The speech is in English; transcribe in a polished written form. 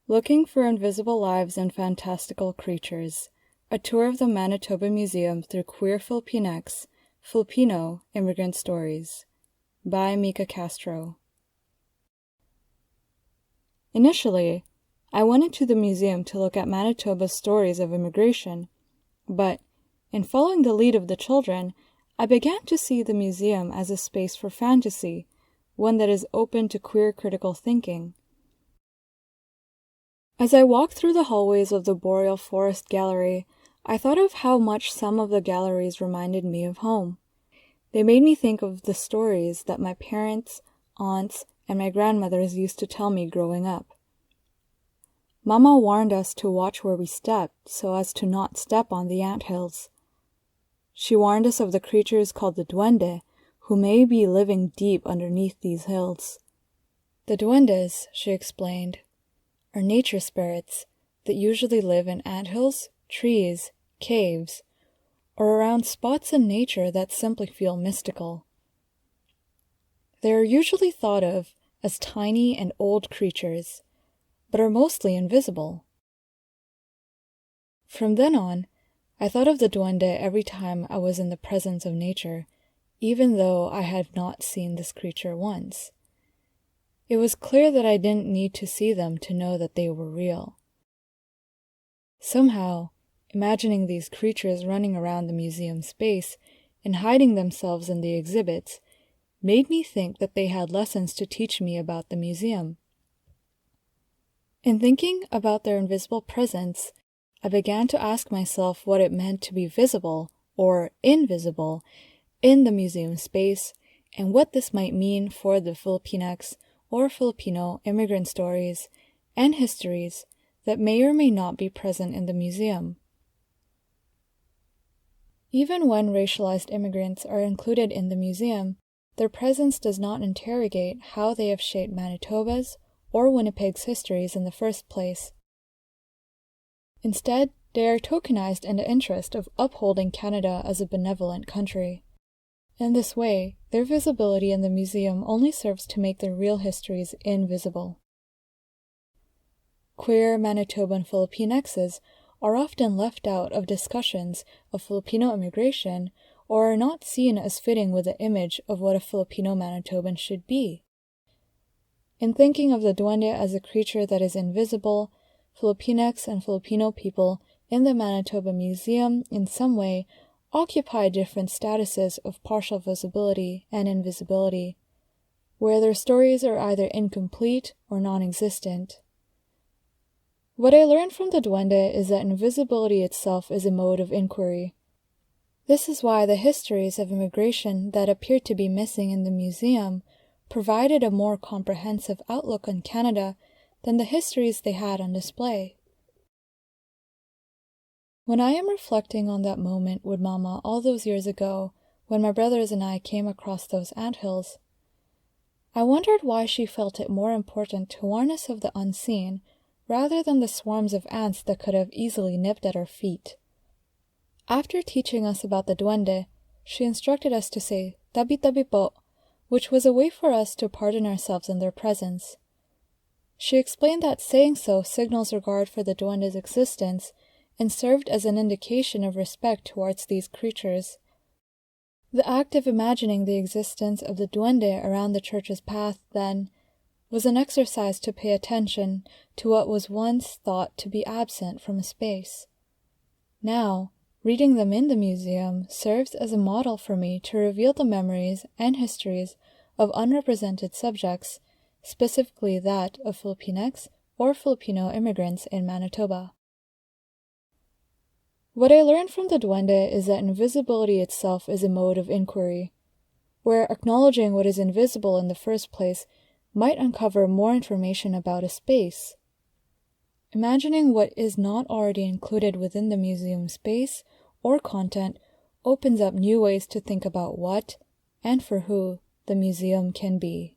Looking for Invisible Lives and Fantastical Creatures, a tour of the Manitoba Museum through queer Filipinx, Filipino immigrant stories, by Mika Castro. Initially, I went into the museum to look at Manitoba's stories of immigration, but in following the lead of the children, I began to see the museum as a space for fantasy, one that is open to queer critical thinking. As I walked through the hallways of the Boreal Forest Gallery, I thought of how much some of the galleries reminded me of home. They made me think of the stories that my parents, aunts, and my grandmothers used to tell me growing up. Mama warned us to watch where we stepped so as to not step on the anthills. She warned us of the creatures called the duende, who may be living deep underneath these hills. The duendes, she explained, are nature spirits that usually live in anthills, trees, caves, or around spots in nature that simply feel mystical. They are usually thought of as tiny and old creatures, but are mostly invisible. From then on, I thought of the duende every time I was in the presence of nature, even though I had not seen this creature once. It was clear that I didn't need to see them to know that they were real. Somehow, imagining these creatures running around the museum space and hiding themselves in the exhibits made me think that they had lessons to teach me about the museum. In thinking about their invisible presence, I began to ask myself what it meant to be visible or invisible in the museum space and what this might mean for the Filipinx or Filipino immigrant stories and histories that may or may not be present in the museum. Even when racialized immigrants are included in the museum, their presence does not interrogate how they have shaped Manitoba's or Winnipeg's histories in the first place. Instead, they are tokenized in the interest of upholding Canada as a benevolent country. In this way, their visibility in the museum only serves to make their real histories invisible. Queer Manitoban Filipinxes are often left out of discussions of Filipino immigration or are not seen as fitting with the image of what a Filipino Manitoban should be. In thinking of the duende as a creature that is invisible, Filipinx and Filipino people in the Manitoba Museum in some way occupy different statuses of partial visibility and invisibility, where their stories are either incomplete or non-existent. What I learned from the duende is that invisibility itself is a mode of inquiry. This is why the histories of immigration that appeared to be missing in the museum provided a more comprehensive outlook on Canada than the histories they had on display. When I am reflecting on that moment with Mama all those years ago, when my brothers and I came across those anthills, I wondered why she felt it more important to warn us of the unseen rather than the swarms of ants that could have easily nipped at our feet. After teaching us about the duende, she instructed us to say tabi-tabi po, which was a way for us to pardon ourselves in their presence. She explained that saying so signals regard for the duende's existence and served as an indication of respect towards these creatures. The act of imagining the existence of the duende around the church's path, then, was an exercise to pay attention to what was once thought to be absent from a space. Now, reading them in the museum serves as a model for me to reveal the memories and histories of unrepresented subjects, specifically that of Filipinx or Filipino immigrants in Manitoba. What I learned from the duende is that invisibility itself is a mode of inquiry, where acknowledging what is invisible in the first place might uncover more information about a space. Imagining what is not already included within the museum space or content opens up new ways to think about what, and for who, the museum can be.